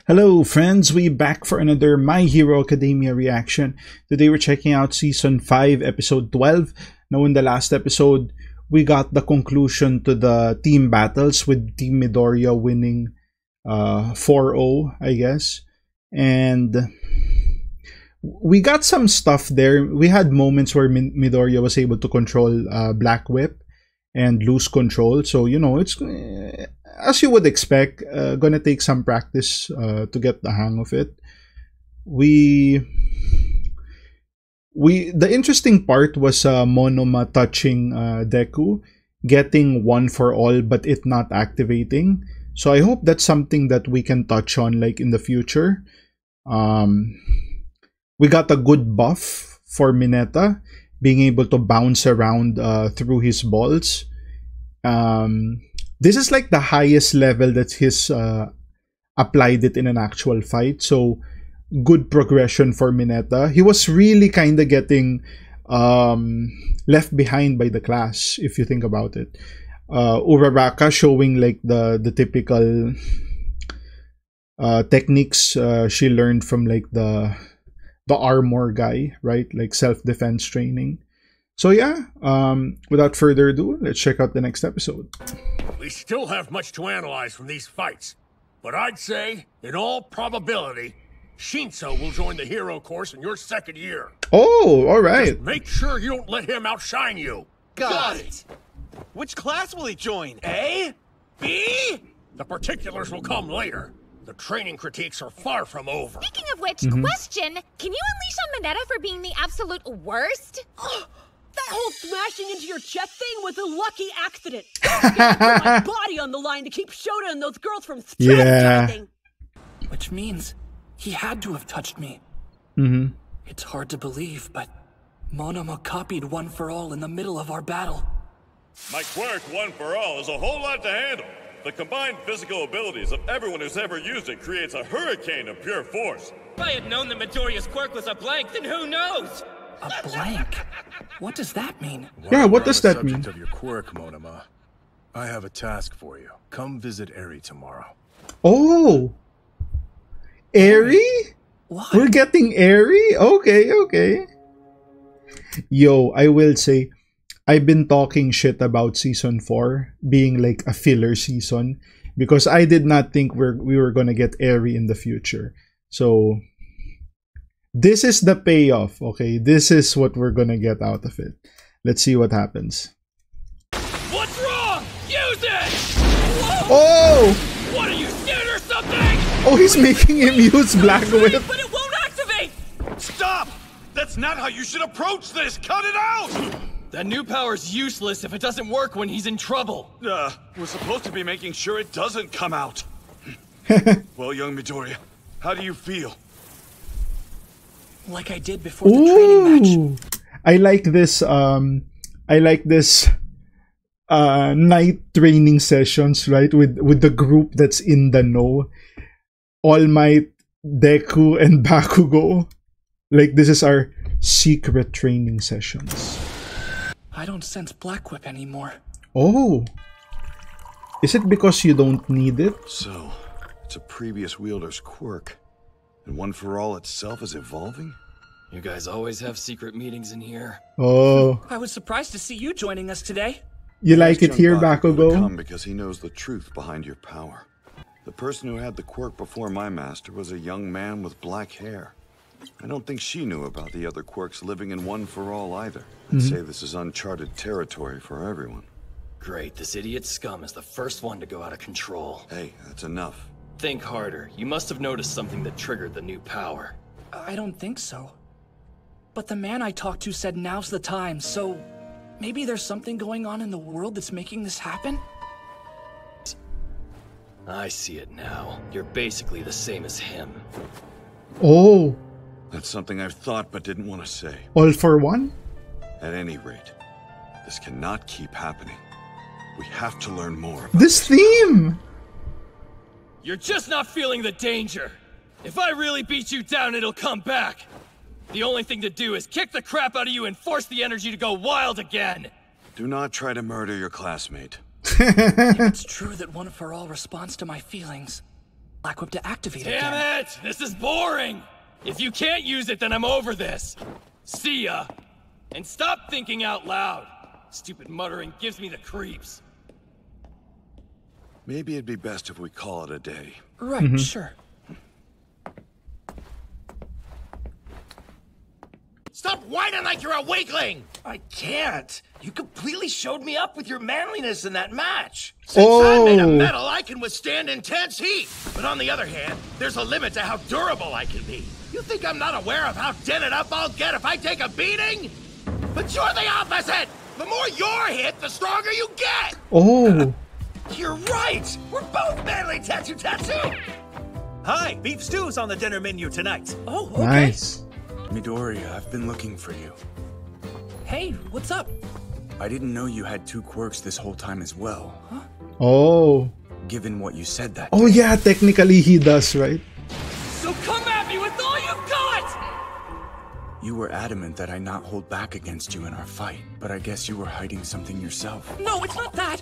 Hello friends, we back for another My Hero Academia reaction. Today we're checking out Season 5, Episode 12. Now in the last episode, we got the conclusion to the team battles with Team Midoriya winning 4-0, I guess. And we got some stuff there. We had moments where Midoriya was able to control Black Whip and lose control. So, you know, it's... as you would expect, gonna take some practice to get the hang of it. The interesting part was Monoma touching Deku, getting one for all, but it not activating. So I hope that's something that we can touch on, like in the future. We got a good buff for Mineta, being able to bounce around through his balls. This is like the highest level that he's applied it in an actual fight. So, good progression for Mineta. He was really kind of getting left behind by the class, if you think about it. Uraraka showing like the typical techniques she learned from like the armor guy, right? Like self-defense training. So yeah, without further ado, let's check out the next episode. We still have much to analyze from these fights, but I'd say, in all probability, Shinso will join the hero course in your second year. Oh, alright. Just make sure you don't let him outshine you. Got it. Which class will he join? A? B? The particulars will come later. The training critiques are far from over. Speaking of which, question, can you unleash on Mineta for being the absolute worst? That whole smashing into your chest thing was a lucky accident. I put my body on the line to keep Shota and those girls from stress. Which means he had to have touched me. It's hard to believe, but Monoma copied One for All in the middle of our battle. My quirk, One for All, is a whole lot to handle. The combined physical abilities of everyone who's ever used it creates a hurricane of pure force. If I had known that Midoriya's quirk was a blank, then who knows? A blank? What does that mean? Yeah, what does that mean? Of your quirk, Monoma, I have a task for you. Come visit Eri tomorrow. Oh! Eri? What? We're getting Eri? Okay. Yo, I will say, I've been talking shit about Season 4 being like a filler season because I did not think we were gonna get Eri in the future. So... this is the payoff, okay? This is what we're gonna get out of it. Let's see what happens. What's wrong? Use it! Whoa! Oh! What, are you scared or something? Oh, he's making him use Black Whip. But it won't activate! Stop! That's not how you should approach this! Cut it out! That new power's useless if it doesn't work when he's in trouble. We're supposed to be making sure it doesn't come out. Well, young Midoriya, how do you feel? Like I did before the training match. I like this night training sessions, right? With the group that's in the know. All Might, Deku, and Bakugo. Like this is our secret training sessions. I don't sense Black Whip anymore. Oh. Is it because you don't need it? So, it's a previous wielder's quirk. And One for All itself is evolving? You guys always have secret meetings in here. Oh. I was surprised to see you joining us today. You like it here, Bakugo? Come because he knows the truth behind your power. The person who had the quirk before my master was a young man with black hair. I don't think she knew about the other quirks living in One for All either. I'd say this is uncharted territory for everyone. Great, this idiot scum is the first one to go out of control. Hey, that's enough. Think harder. You must have noticed something that triggered the new power. I don't think so. But the man I talked to said now's the time, so maybe there's something going on in the world that's making this happen? I see it now. You're basically the same as him. Oh. That's something I've thought but didn't want to say. All for one? At any rate, this cannot keep happening. We have to learn more. This theme! You're just not feeling the danger. If I really beat you down, it'll come back. The only thing to do is kick the crap out of you and force the energy to go wild again. Do not try to murder your classmate. If it's true that One for All responds to my feelings, Black Whip to activate it. Damn it! This is boring! If you can't use it, then I'm over this. See ya. And stop thinking out loud. Stupid muttering gives me the creeps. Maybe it'd be best if we call it a day. Right, sure. Stop whining like you're a weakling! I can't. You completely showed me up with your manliness in that match. Since I'm made of metal, I can withstand intense heat. But on the other hand, there's a limit to how durable I can be. You think I'm not aware of how dented up I'll get if I take a beating? But you're the opposite! The more you're hit, the stronger you get! Oh. You're right! We're both manly tattoo. Hi, beef stew's on the dinner menu tonight. Oh, okay. Nice. Midoriya, I've been looking for you. Hey, what's up? I didn't know you had 2 quirks this whole time as well. Huh? Oh. Given what you said that Oh day. yeah, technically he does, right? So come at me with all you've got! You were adamant that I not hold back against you in our fight, but I guess you were hiding something yourself. No, it's not that.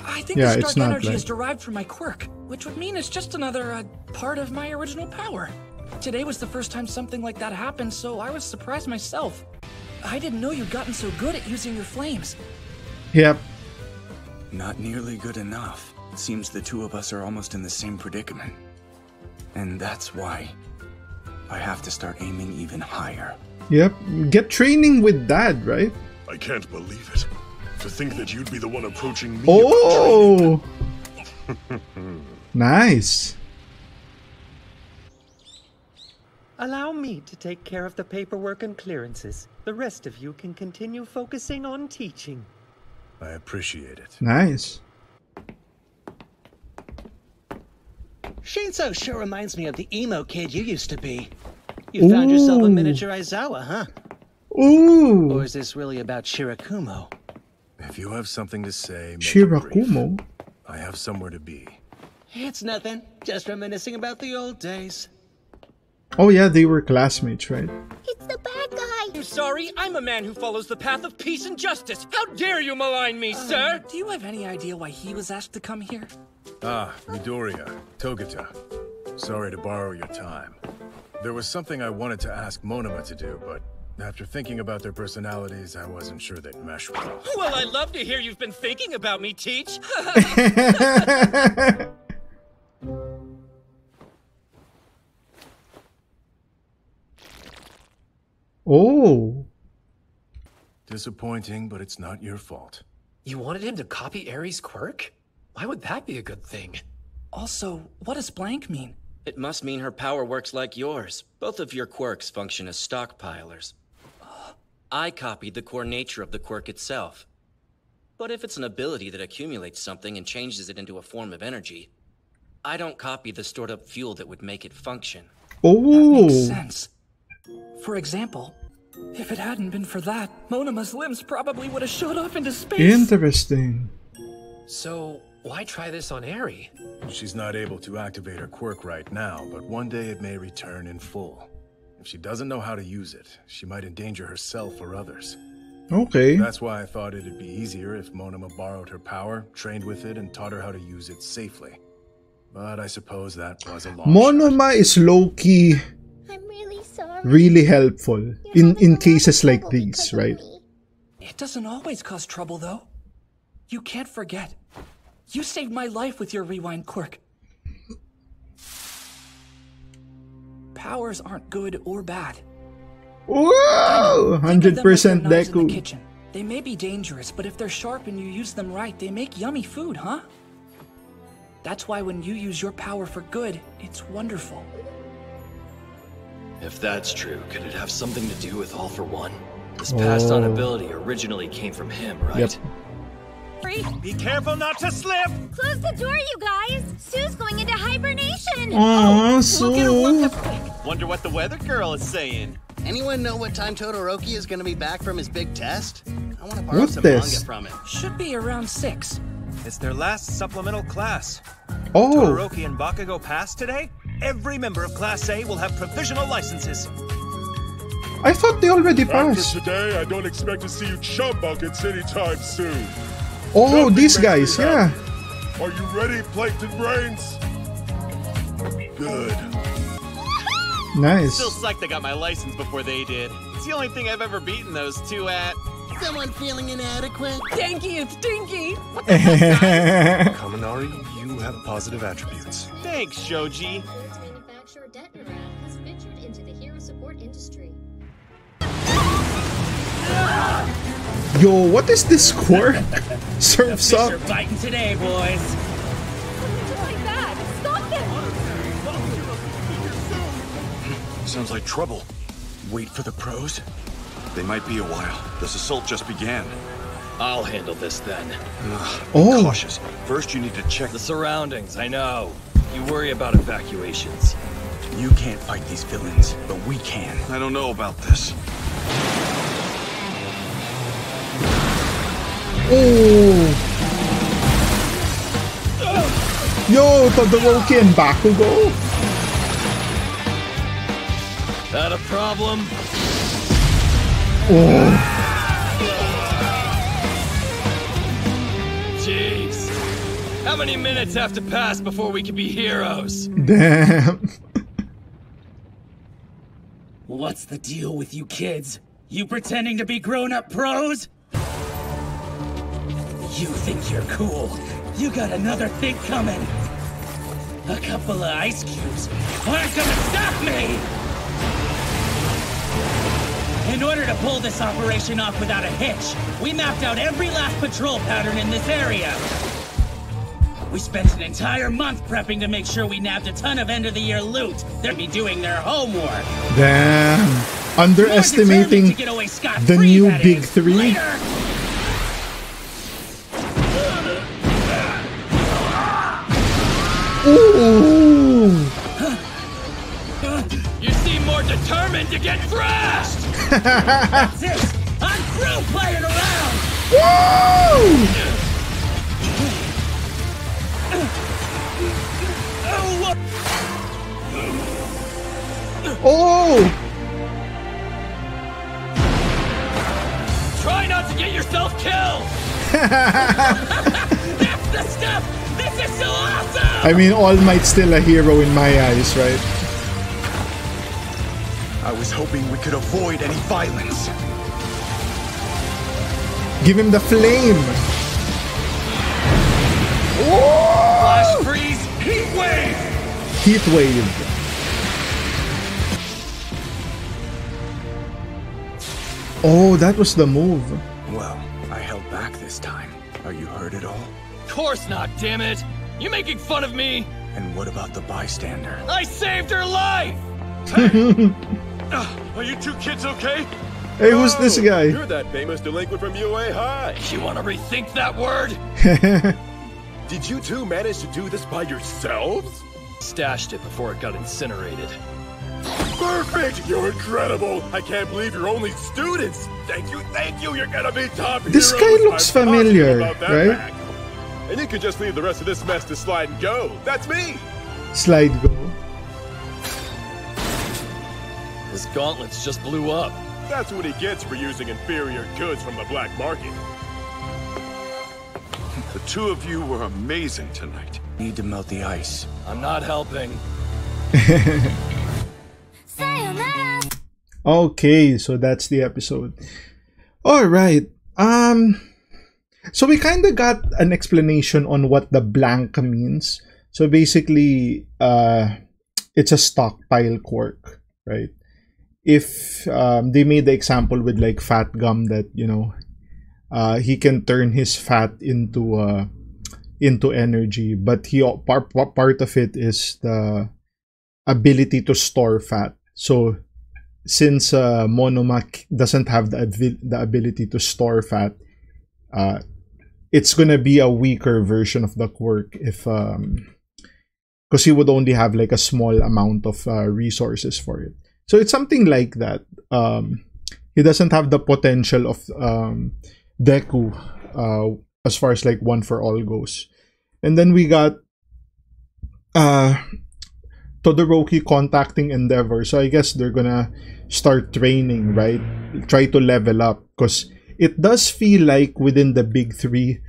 I think Yeah, the it's Stark not energy like- is derived from my quirk, which would mean it's just another part of my original power. Today was the first time something like that happened, so I was surprised myself. I didn't know you'd gotten so good at using your flames. Yep. Not nearly good enough. It seems the 2 of us are almost in the same predicament. And that's why I have to start aiming even higher. Yep. Get training with Dad, right? I can't believe it. To think that you'd be the one approaching me. Oh. Nice. Allow me to take care of the paperwork and clearances. The rest of you can continue focusing on teaching. I appreciate it. Nice. Shinso sure reminds me of the emo kid you used to be. You found yourself a miniature Aizawa, huh? Ooh. Or is this really about Shirakumo? If you have something to say, make it Shirakumo. brief. I have somewhere to be. It's nothing. Just reminiscing about the old days. Oh yeah, they were classmates, right? It's the bad guy. I'm sorry, I'm a man who follows the path of peace and justice. How dare you malign me, sir? Do you have any idea why he was asked to come here? Ah, Midoriya, Togata. Sorry to borrow your time. There was something I wanted to ask Monoma to do, but after thinking about their personalities, I wasn't sure they'd mesh well. Well, I love to hear you've been thinking about me, Teach. Oh. Disappointing, but it's not your fault. You wanted him to copy Ares' quirk? Why would that be a good thing? Also, what does blank mean? It must mean her power works like yours. Both of your quirks function as stockpilers. I copied the core nature of the quirk itself. But if it's an ability that accumulates something and changes it into a form of energy, I don't copy the stored up fuel that would make it function. Oh. That makes sense. For example, if it hadn't been for that, Monoma's limbs probably would have shot off into space. Interesting. So, why try this on Eri? She's not able to activate her quirk right now, but one day it may return in full. If she doesn't know how to use it, she might endanger herself or others. Okay. That's why I thought it'd be easier if Monoma borrowed her power, trained with it, and taught her how to use it safely. But I suppose that was a long Monoma is low-key I'm really sorry. really helpful in cases like these, right? It doesn't always cause trouble, though. You can't forget. You saved my life with your rewind quirk. Powers aren't good or bad. Whoa! 100% Deku. They may be dangerous, but if they're sharp and you use them right, they make yummy food, huh? That's why when you use your power for good, it's wonderful. If that's true, could it have something to do with All for One? This passed-on ability originally came from him, right? Yep. Free. Be careful not to slip! Close the door, you guys. Sue's going into hibernation. Aww, We'll get her woke Sue. up quick. Wonder what the weather girl is saying. Anyone know what time Todoroki is gonna be back from his big test? I want to borrow What some test? manga from him. Should be around 6. It's their last supplemental class. Oh. Todoroki and Bakugo pass today? Every member of Class A will have provisional licenses. I thought they already After passed. today, I don't expect to see you chum buckets anytime soon. Oh, Nothing these makes guys, me yeah. happy. Are you ready, Plankton Brains? good. Nice. Still psyched I got my license before they did. It's the only thing I've ever beaten those two at. Someone feeling inadequate? Danky, it's Dinky! Kaminari, you have positive attributes. Thanks, Shoji. Manufacturer Detnerat has ventured into the hero support industry. Yo, what is this quirk? Surf's the up. fish are biting today, boys. Like that. Stop them! Sounds like trouble. Wait for the pros? They might be a while. This assault just began. I'll handle this then. Be cautious. First, you need to check the surroundings. I know. You worry about evacuations. You can't fight these villains, but we can. I don't know about this. Oh. Yo, Todoroki and Bakugo. That a problem? Oh. Jeez. How many minutes have to pass before we can be heroes? Damn. What's the deal with you kids? You pretending to be grown-up pros? You think you're cool. You got another thing coming. A couple of ice cubes aren't gonna stop me! In order to pull this operation off without a hitch, we mapped out every last patrol pattern in this area. We spent an entire month prepping to make sure we nabbed a ton of end-of-the-year loot. They'll be doing their homework. Damn. Underestimating the new big three. Later. Ooh. You seem more determined to get thrashed! That's it! I'm through playing around! Woo! Oh! Try not to get yourself killed! That's the stuff! This is so awesome! I mean, All Might's still a hero in my eyes, right? I was hoping we could avoid any violence. Give him the flame! Flash freeze, heat wave! Heat wave. Oh, that was the move. Well, I held back this time. Are you hurt at all? Of course not, damn it! You making fun of me? And what about the bystander? I saved her life! Are you two kids okay? Hey, who's this guy? You're that famous delinquent from UA High. You want to rethink that word? Did you two manage to do this by yourselves? Stashed it before it got incinerated. Perfect! You're incredible! I can't believe you're only students! Thank you, you're gonna be top This heroes! guy looks I'm positive familiar, about that right? fact. And you can just leave the rest of this mess to slide and go. That's me! Slide go. His gauntlets just blew up. That's what he gets for using inferior goods from the black market. The two of you were amazing tonight. Need to melt the ice. I'm not helping. Okay, so that's the episode. All right. So we kind of got an explanation on what the blank means. So basically, it's a stockpile quirk, right? If they made the example with like Fat Gum that, you know, he can turn his fat into energy, but part of it is the ability to store fat. So since Monoma doesn't have the ability to store fat, it's gonna be a weaker version of the quirk if because he would only have like a small amount of resources for it. So it's something like that. He doesn't have the potential of Deku as far as like One for All goes. And then we got Todoroki contacting Endeavor. So I guess they're gonna start training, right? Try to level up. Because it does feel like within the big three,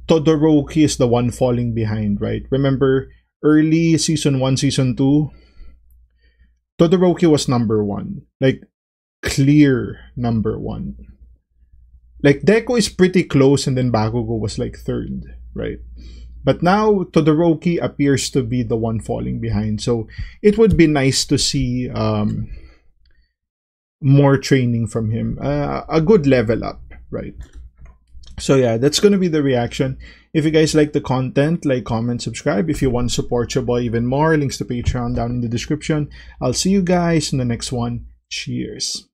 Todoroki is the one falling behind, right? Remember, early Season 1, Season 2, Todoroki was number 1. Like, clear number 1. Like, Deku is pretty close, and then Bakugo was like 3rd, right? But now, Todoroki appears to be the one falling behind. So, it would be nice to see more training from him. A good level up, right? So yeah, that's going to be the reaction. If you guys like the content, like, comment, subscribe. If you want to support your boy even more, links to Patreon down in the description. I'll see you guys in the next one. Cheers.